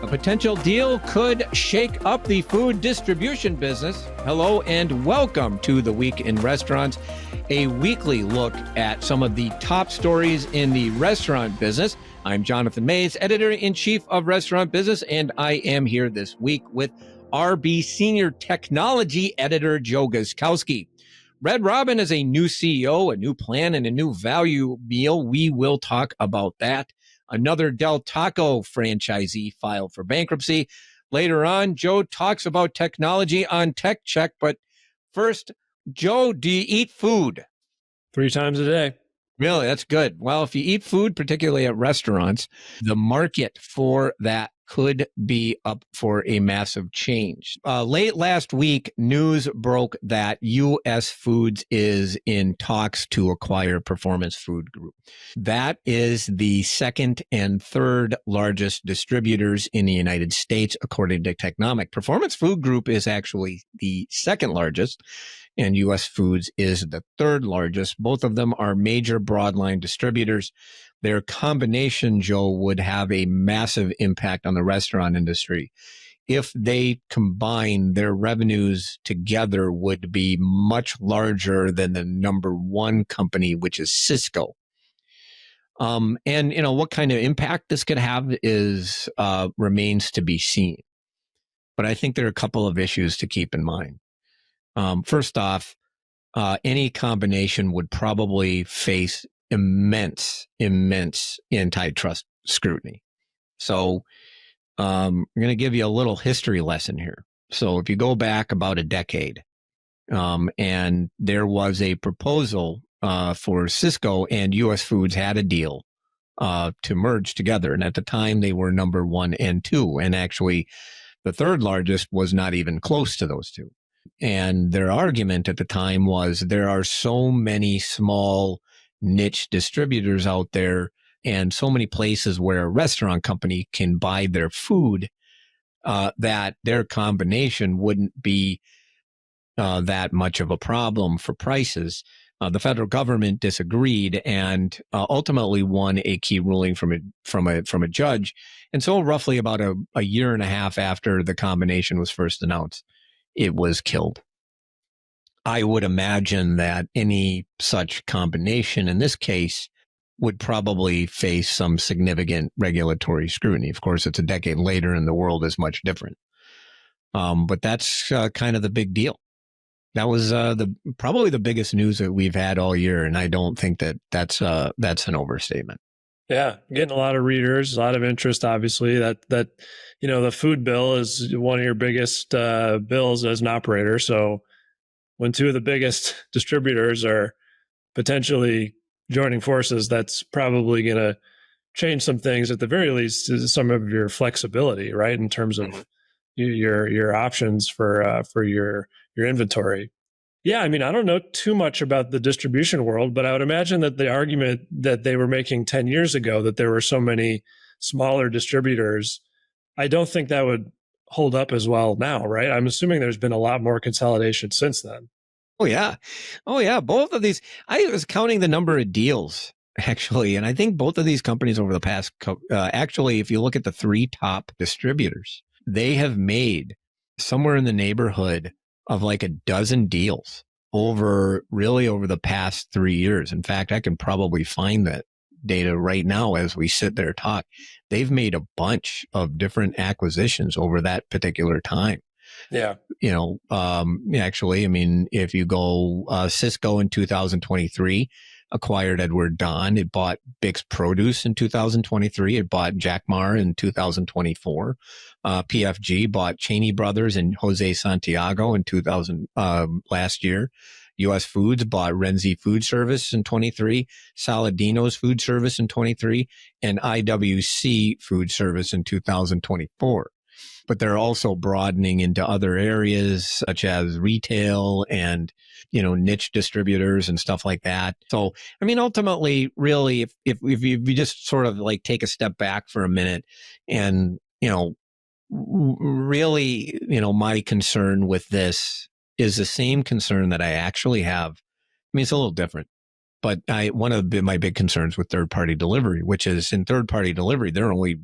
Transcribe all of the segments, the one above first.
A potential deal could shake up the food distribution business. Hello and welcome to The Week in Restaurants, a weekly look at some of the top stories in the restaurant business. I'm Jonathan Mays, editor-in-chief of Restaurant Business, and I am here this week with RB Senior Technology Editor Joe Guszkowski. Red Robin is a new CEO, a new plan, and a new value meal. We will talk about that. Another Del Taco franchisee filed for bankruptcy. Later on, Joe talks about technology on Tech Check. But first, Joe, do you eat food? 3 times a day. Really? That's good. Well, if you eat food, particularly at restaurants, the market for that could be up for a massive change. Late last week, news broke that U.S. Foods is in talks to acquire Performance Food Group. That is the second and third largest distributors in the United States, according to Technomic. Performance Food Group is actually the second largest, and U.S. Foods is the third largest. Both of them are major broadline distributors. Their combination, Joe, would have a massive impact on the restaurant industry. If they combine, their revenues together would be much larger than the number one company, which is Sysco. And what kind of impact this could have is remains to be seen. But I think there are a couple of issues to keep in mind. First off, any combination would probably face immense antitrust scrutiny. So I'm going to give you a little history lesson here. So if you go back about a decade, and there was a proposal for Sysco and U.S. Foods had a deal to merge together. And at the time, they were number 1 and 2. And actually, the third largest was not even close to those two. And their argument at the time was there are so many small niche distributors out there and so many places where a restaurant company can buy their food that their combination wouldn't be that much of a problem for prices. The federal government disagreed and ultimately won a key ruling from a judge. And so roughly about a year and a half after the combination was first announced, it was killed. I would imagine that any such combination in this case would probably face some significant regulatory scrutiny. Of course, it's a decade later and the world is much different. But that's kind of the big deal. That was probably the biggest news that we've had all year, and I don't think that's an overstatement. Yeah, getting a lot of readers, a lot of interest. Obviously, that the food bill is one of your biggest bills as an operator. So when 2 of the biggest distributors are potentially joining forces, that's probably going to change some things. At the very least, some of your flexibility, right, in terms of your options for your inventory. Yeah, I mean, I don't know too much about the distribution world, but I would imagine that the argument that they were making 10 years ago, that there were so many smaller distributors, I don't think that would hold up as well now, right? I'm assuming there's been a lot more consolidation since then. Oh, yeah. Both of these, I was counting the number of deals, actually, and I think both of these companies over the past, actually, if you look at the 3 top distributors, they have made somewhere in the neighborhood of like a dozen deals over the past 3 years. In fact, I can probably find that data right now as we sit there talk. They've made a bunch of different acquisitions over that particular time. Yeah. Actually, I mean, if you go, Sysco in 2023 acquired Edward Don. It bought Bix Produce in 2023. It bought Jack Maar in 2024. PFG bought Cheney Brothers and Jose Santiago in last year. U.S. Foods bought Renzi Food Service in 23, Saladino's Food Service in 23, and IWC Food Service in 2024. But they're also broadening into other areas such as retail and, niche distributors and stuff like that. So, I mean, ultimately, really, if you just sort of like take a step back for a minute and, really, my concern with this is the same concern that I actually have. I mean, it's a little different, but one of my big concerns with third-party delivery, which is in third-party delivery, there are only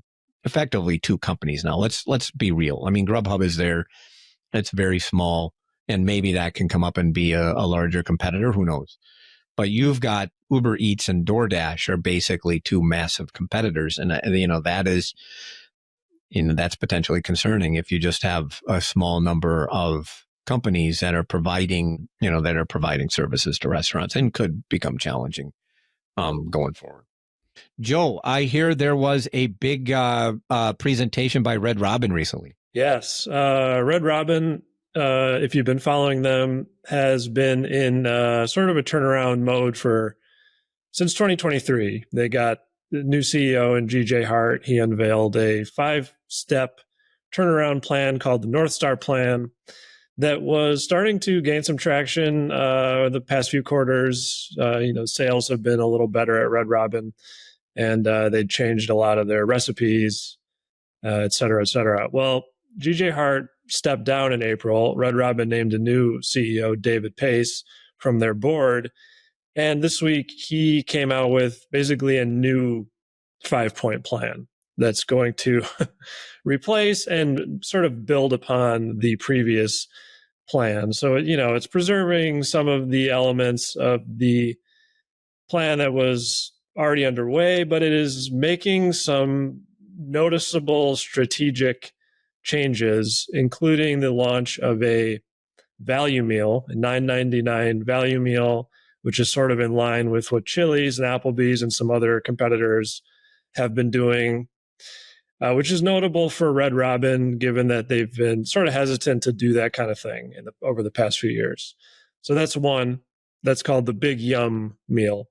effectively two companies now. Let's be real. I mean, Grubhub is there. It's very small, and maybe that can come up and be a larger competitor. Who knows? But you've got Uber Eats and DoorDash are basically two massive competitors. And, that is, that's potentially concerning if you just have a small number of companies that are providing, services to restaurants, and could become challenging going forward. Joe, I hear there was a big presentation by Red Robin recently. Yes. Red Robin, if you've been following them, has been in sort of a turnaround mode since 2023. They got the new CEO in GJ Hart. He unveiled a 5-step turnaround plan called the North Star Plan that was starting to gain some traction the past few quarters. Sales have been a little better at Red Robin, and they changed a lot of their recipes, et cetera, et cetera. Well, GJ Hart stepped down in April. Red Robin named a new CEO, David Pace, from their board. And this week, he came out with basically a new 5-point plan that's going to replace and sort of build upon the previous plan. So, it's preserving some of the elements of the plan that was already underway, but it is making some noticeable strategic changes, including the launch of a value meal, a $9.99 value meal, which is sort of in line with what Chili's and Applebee's and some other competitors have been doing, which is notable for Red Robin, given that they've been sort of hesitant to do that kind of thing over the past few years. So that's one. That's called the Big Yum meal.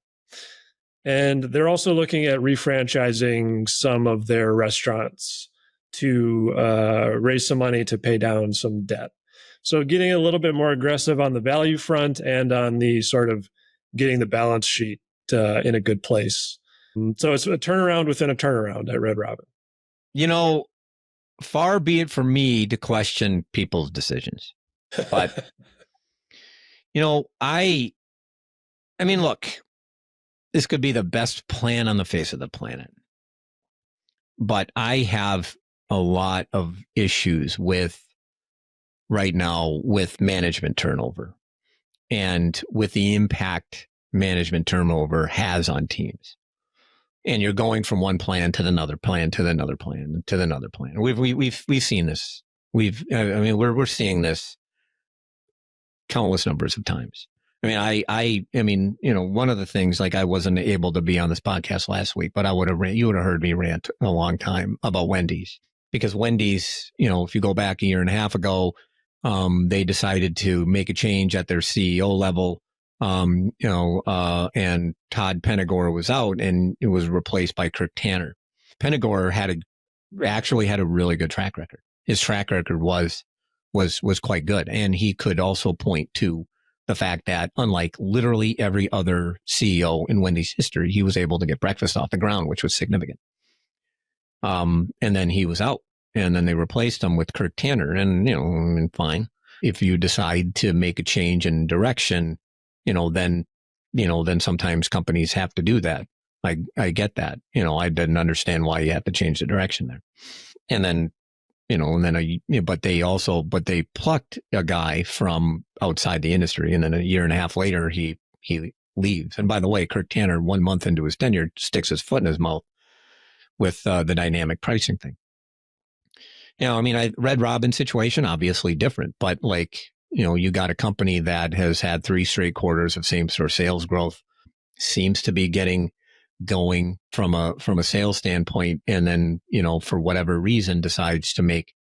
And they're also looking at refranchising some of their restaurants to raise some money to pay down some debt. So getting a little bit more aggressive on the value front and on the sort of getting the balance sheet in a good place. So it's a turnaround within a turnaround at Red Robin. Far be it from me to question people's decisions. But, I mean, look, this could be the best plan on the face of the planet. But I have a lot of issues right now with management turnover and with the impact management turnover has on teams. And you're going from one plan to another plan to another plan to another plan. We've seen this. We're seeing this countless numbers of times. I mean, one of the things, like, I wasn't able to be on this podcast last week, but you would have heard me rant a long time about Wendy's, because Wendy's, if you go back a year and a half ago, they decided to make a change at their CEO level, and Todd Penegor was out and it was replaced by Kirk Tanner. Penegor actually had a really good track record. His track record was quite good. And he could also point to the fact that, unlike literally every other CEO in Wendy's history, he was able to get breakfast off the ground, which was significant. And then he was out, and then they replaced him with Kirk Tanner. And, fine. If you decide to make a change in direction, then sometimes companies have to do that. I get that. I didn't understand why you have to change the direction there. And then, but they plucked a guy from outside the industry, and then a year and a half later, he leaves. And by the way, Kirk Tanner, 1 month into his tenure, sticks his foot in his mouth with the dynamic pricing thing. Red Robin situation, obviously different, but you got a company that has had 3 straight quarters of same-store sales growth, seems to be getting going from a sales standpoint, and then, for whatever reason, decides to make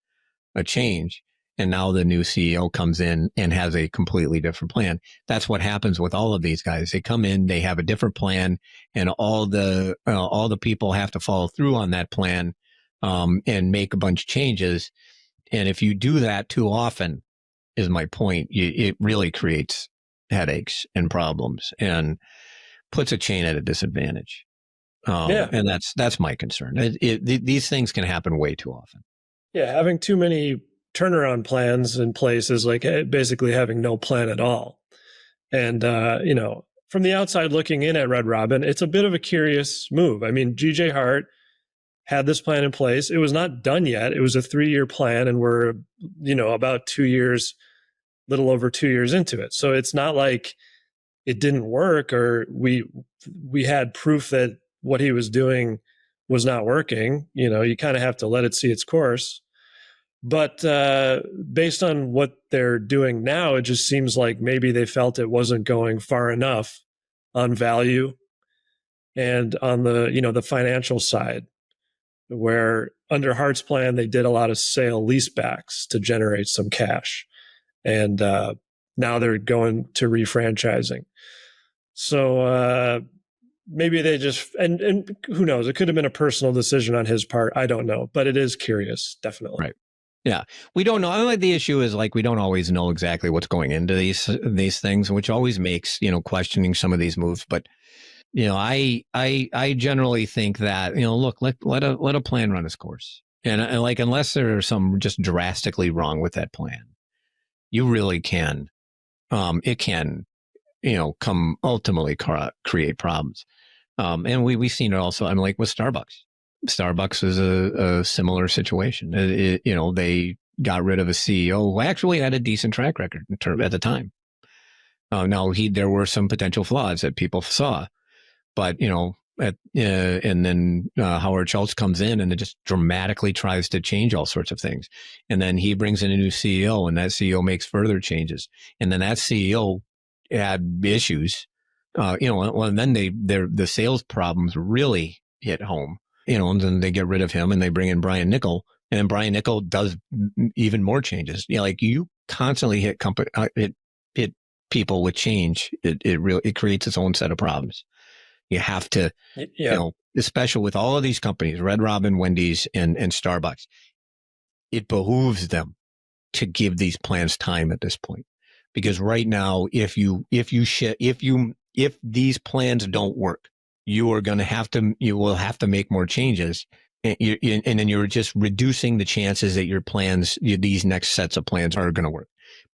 a change. And now the new CEO comes in and has a completely different plan. That's what happens with all of these guys. They come in, they have a different plan, and all the people have to follow through on that plan, and make a bunch of changes. And if you do that too often, is my point, it really creates headaches and problems and puts a chain at a disadvantage. And that's my concern. These things can happen way too often. Yeah, having too many turnaround plans in place is like basically having no plan at all. And, from the outside looking in at Red Robin, it's a bit of a curious move. I mean, GJ Hart had this plan in place. It was not done yet. It was a 3-year plan, and we're, about 2 years, little over 2 years into it. So it's not like it didn't work, or we had proof that what he was doing was not working. You kind of have to let it see its course. But based on what they're doing now, it just seems like maybe they felt it wasn't going far enough on value and on the financial side, where under Hart's plan, they did a lot of sale leasebacks to generate some cash. And now they're going to refranchising. So maybe they just, and who knows, it could have been a personal decision on his part. I don't know, but it is curious, definitely. Right. Yeah. We don't know. The issue is we don't always know exactly what's going into these things, which always makes, questioning some of these moves. But, I generally think that, look, let a plan run its course. And unless there's some just drastically wrong with that plan, you really can, it can, come ultimately create problems. And we've seen it also, with Starbucks. Starbucks is a similar situation. They got rid of a CEO who actually had a decent track record at the time. Now there were some potential flaws that people saw, but and then Howard Schultz comes in and it just dramatically tries to change all sorts of things, and then he brings in a new CEO, and that CEO makes further changes, and then that CEO had issues. And then the sales problems really hit home. And then they get rid of him and they bring in Brian Nickel, and then Brian Nickel does even more changes. You constantly hit people with change. It creates its own set of problems. You have to, especially with all of these companies, Red Robin, Wendy's, and Starbucks, it behooves them to give these plans time at this point, because right now, if these plans don't work, you will have to make more changes, and then you're just reducing the chances that your plans, these next sets of plans, are going to work.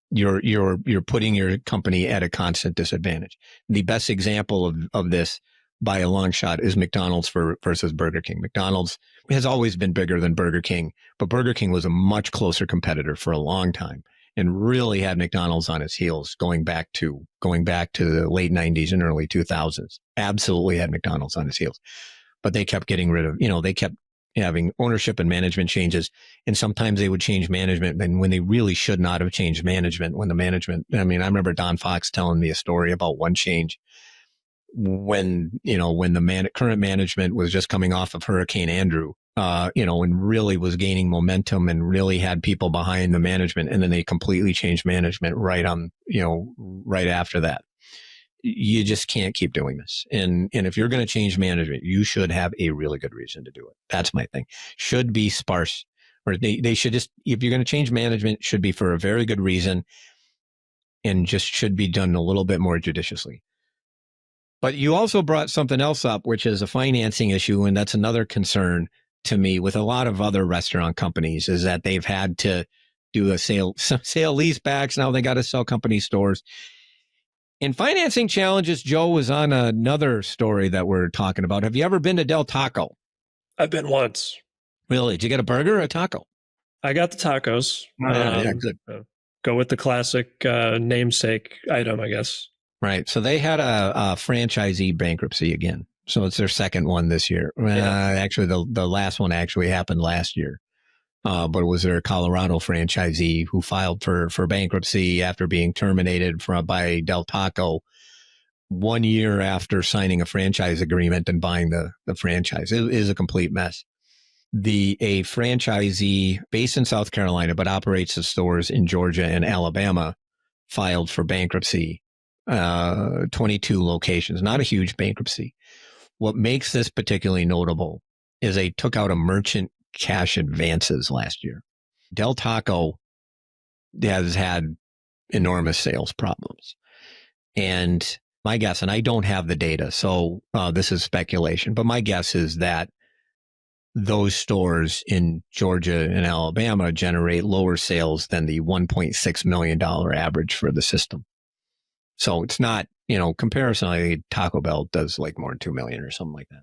You're putting your company at a constant disadvantage. The best example of this by a long shot is McDonald's versus Burger King. McDonald's has always been bigger than Burger King, but Burger King was a much closer competitor for a long time, and really had McDonald's on its heels going back to the late 90s and early 2000s. Absolutely had McDonald's on its heels. But they kept getting rid of, they kept having ownership and management changes. And sometimes they would change management, and when they really should not have changed management, I remember Don Fox telling me a story about one change when the current management was just coming off of Hurricane Andrew, and really was gaining momentum and really had people behind the management. And then they completely changed management right after that. You just can't keep doing this. And if you're going to change management, you should have a really good reason to do it. That's my thing. Should be sparse, or they should just, if you're going to change management, it should be for a very good reason, and just should be done a little bit more judiciously. But you also brought something else up, which is a financing issue. And that's another concern to me with a lot of other restaurant companies, is that they've had to do sale leasebacks. Now they got to sell company stores. And financing challenges, Joe, was on another story that we're talking about. Have you ever been to Del Taco? I've been once. Really? Did you get a burger or a taco? I got the tacos. Yeah, good. Go with the classic namesake item, I guess. Right. So they had a franchisee bankruptcy again. So it's their second one this year. Actually, the last one actually happened last year. But it was their Colorado franchisee who filed for bankruptcy after being terminated by Del Taco 1 year after signing a franchise agreement and buying the franchise. It is a complete mess. A franchisee based in South Carolina but operates the stores in Georgia and Alabama filed for bankruptcy. 22 locations, not a huge bankruptcy. What makes this particularly notable is they took out a merchant cash advances last year. Del Taco has had enormous sales problems. And my guess, and I don't have the data, so this is speculation, but my guess is that those stores in Georgia and Alabama generate lower sales than the $1.6 million average for the system. So it's not, comparison, Taco Bell does like more than 2 million or something like that.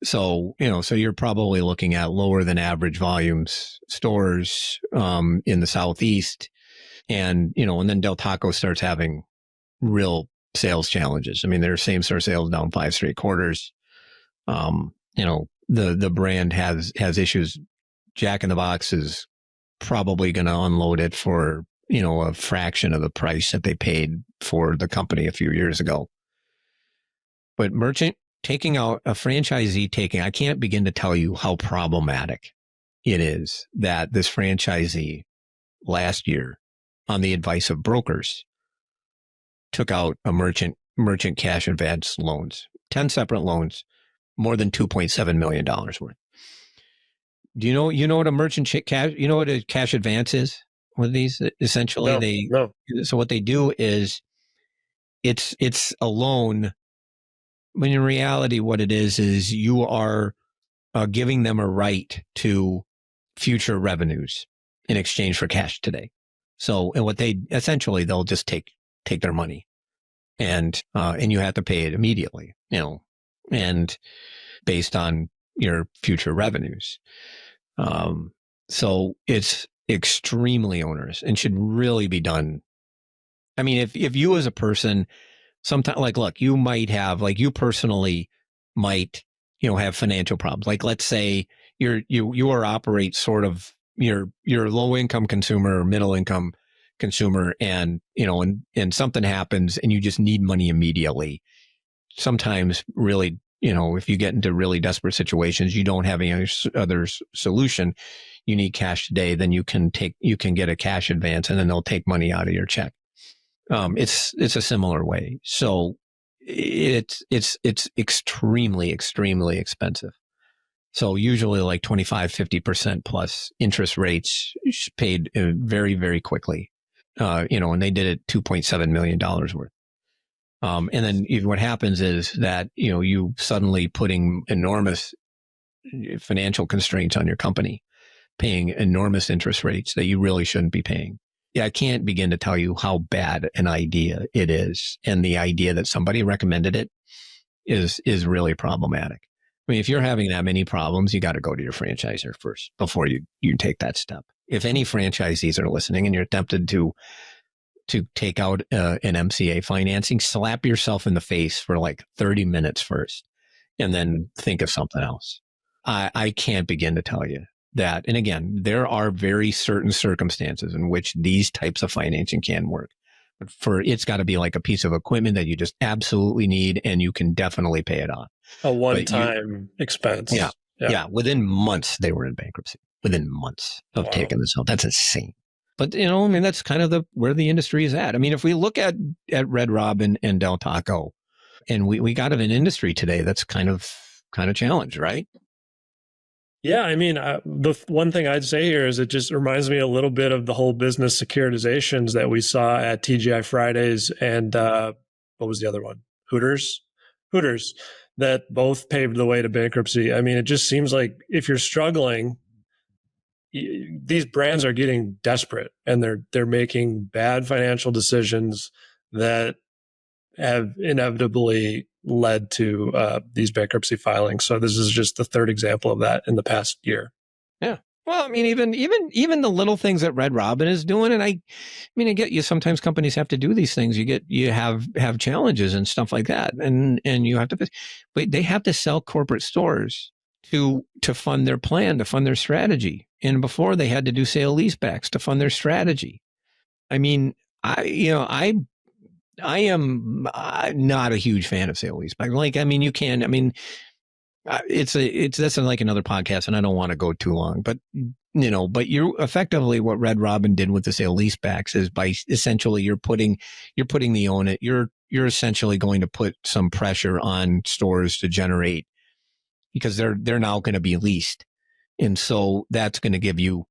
So, so you're probably looking at lower than average volumes stores in the Southeast. And, and then Del Taco starts having real sales challenges. I mean, their same store sales down 5 straight quarters. The brand has issues. Jack in the Box is probably going to unload it for, a fraction of the price that they paid for the company a few years ago. But merchant taking out a franchisee I can't begin to tell you how problematic it is that this franchisee last year, on the advice of brokers, took out a merchant cash advance loans, 10 separate loans, more than $2.7 million worth. Do you know what a merchant cash, what a cash advance is with these? Essentially, No. So what they do is it's a loan. When in reality, what it is you are giving them a right to future revenues in exchange for cash today. So, and what they'll just take their money, and you have to pay it immediately, and based on your future revenues. So it's extremely onerous and should really be done. I mean, if you as a person, sometimes, look, you might have, you personally might, have financial problems. Like, let's say you operate sort of, you're low income consumer or middle income consumer, and, and something happens and you just need money immediately. Sometimes really, if you get into really desperate situations, you don't have any other solution. You need cash today, then you can get a cash advance, and then they'll take money out of your check. It's a similar way. So it's extremely, extremely expensive. So usually like 25, 50% plus interest rates paid very, very quickly. And they did it $2.7 million worth. And then even what happens is that, you suddenly putting enormous financial constraints on your company, paying enormous interest rates that you really shouldn't be paying. Yeah, I can't begin to tell you how bad an idea it is. And the idea that somebody recommended it is really problematic. I mean, if you're having that many problems, you got to go to your franchisor first before you take that step. If any franchisees are listening and you're tempted to take out an MCA financing, slap yourself in the face for like 30 minutes first, and then think of something else. I can't begin to tell you that. And again, there are very certain circumstances in which these types of financing can work. But it's got to be like a piece of equipment that you just absolutely need, and you can definitely pay it off. A one-time expense. Yeah. Within months, they were in bankruptcy. Within months of taking this out. That's insane. But, I mean, that's kind of where the industry is at. I mean, if we look at Red Robin and Del Taco, and we got an industry today that's kind of challenged, right? Yeah, I mean, the one thing I'd say here is it just reminds me a little bit of the whole business securitizations that we saw at TGI Fridays and what was the other one? Hooters, that both paved the way to bankruptcy. I mean, it just seems like if you're struggling, these brands are getting desperate, and they're making bad financial decisions that have inevitably led to these bankruptcy filings. So this is just the third example of that in the past year. Yeah. Well, I mean, even the little things that Red Robin is doing, and I get you. Sometimes companies have to do these things. You have challenges and stuff like that, and you have to, but they have to sell corporate stores to fund their plan, to fund their strategy. And before, they had to do sale leasebacks to fund their strategy. I mean, I am not a huge fan of sale leaseback. Like, I mean, you can. I mean, that's like another podcast, and I don't want to go too long. But but you're effectively what Red Robin did with the sale leasebacks is by essentially you're putting the own. You're essentially going to put some pressure on stores to generate, because they're now going to be leased, and so that's going to give you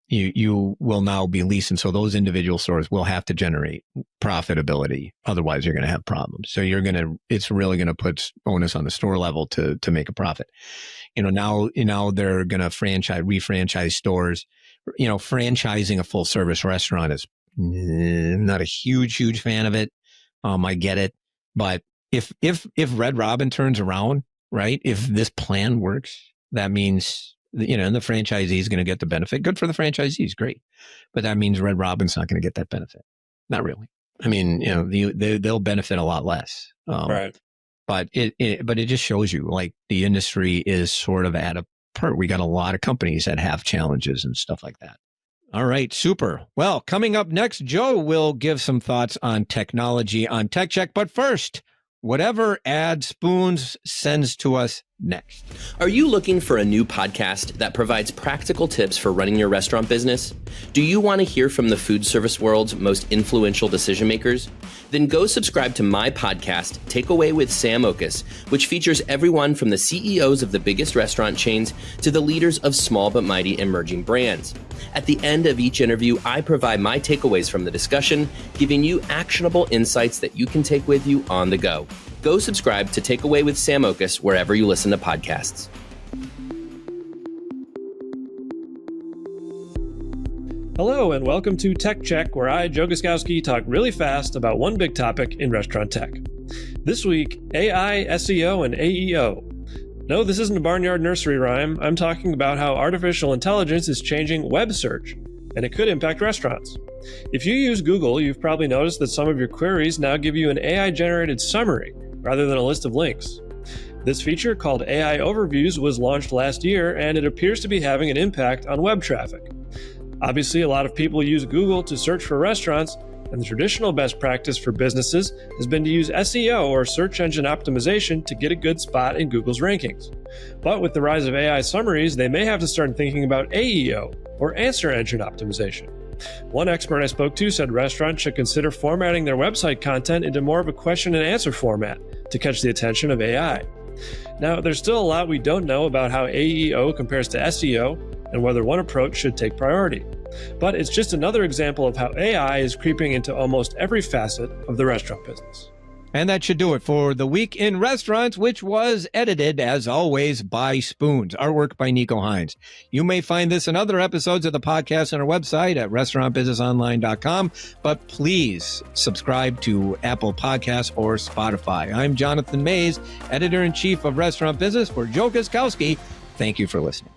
you will now be leased, and so those individual stores will have to generate profitability. Otherwise, you're going to have problems. So it's really going to put onus on the store level to make a profit. Now they're going to refranchise stores. Franchising a full service restaurant is not a huge fan of it. I get it, but if Red Robin turns around right? If this plan works, that means, and the franchisee is going to get the benefit. Good for the franchisees, great. But that means Red Robin's not going to get that benefit. Not really. I mean, they'll benefit a lot less. Right. But it just shows you, like, the industry is sort of at a part. We got a lot of companies that have challenges and stuff like that. All right, super. Well, coming up next, Joe will give some thoughts on technology on Tech Check. But first, whatever ad Spoons sends to us next. Are you looking for a new podcast that provides practical tips for running your restaurant business? Do you want to hear from the food service world's most influential decision makers? Then go subscribe to my podcast, Takeaway with Sam Okus, which features everyone from the CEOs of the biggest restaurant chains to the leaders of small but mighty emerging brands. At the end of each interview, I provide my takeaways from the discussion, giving you actionable insights that you can take with you on the go. Go subscribe to Takeaway with Sam Okus wherever you listen to podcasts. Hello, and welcome to Tech Check, where I, Joe Guszkowski, talk really fast about one big topic in restaurant tech. This week, AI, SEO, and AEO. No, this isn't a barnyard nursery rhyme. I'm talking about how artificial intelligence is changing web search, and it could impact restaurants. If you use Google, you've probably noticed that some of your queries now give you an AI-generated summary rather than a list of links. This feature, called AI Overviews, was launched last year, and it appears to be having an impact on web traffic. Obviously, a lot of people use Google to search for restaurants, and the traditional best practice for businesses has been to use SEO, or search engine optimization, to get a good spot in Google's rankings. But with the rise of AI summaries, they may have to start thinking about AEO, or answer engine optimization. One expert I spoke to said restaurants should consider formatting their website content into more of a question and answer format to catch the attention of AI. Now, there's still a lot we don't know about how AEO compares to SEO and whether one approach should take priority. But it's just another example of how AI is creeping into almost every facet of the restaurant business. And that should do it for The Week in Restaurants, which was edited, as always, by Spoons. Artwork by Nico Hines. You may find this and other episodes of the podcast on our website at restaurantbusinessonline.com, but please subscribe to Apple Podcasts or Spotify. I'm Jonathan Mays, editor-in-chief of Restaurant Business for Joe Guszkowski. Thank you for listening.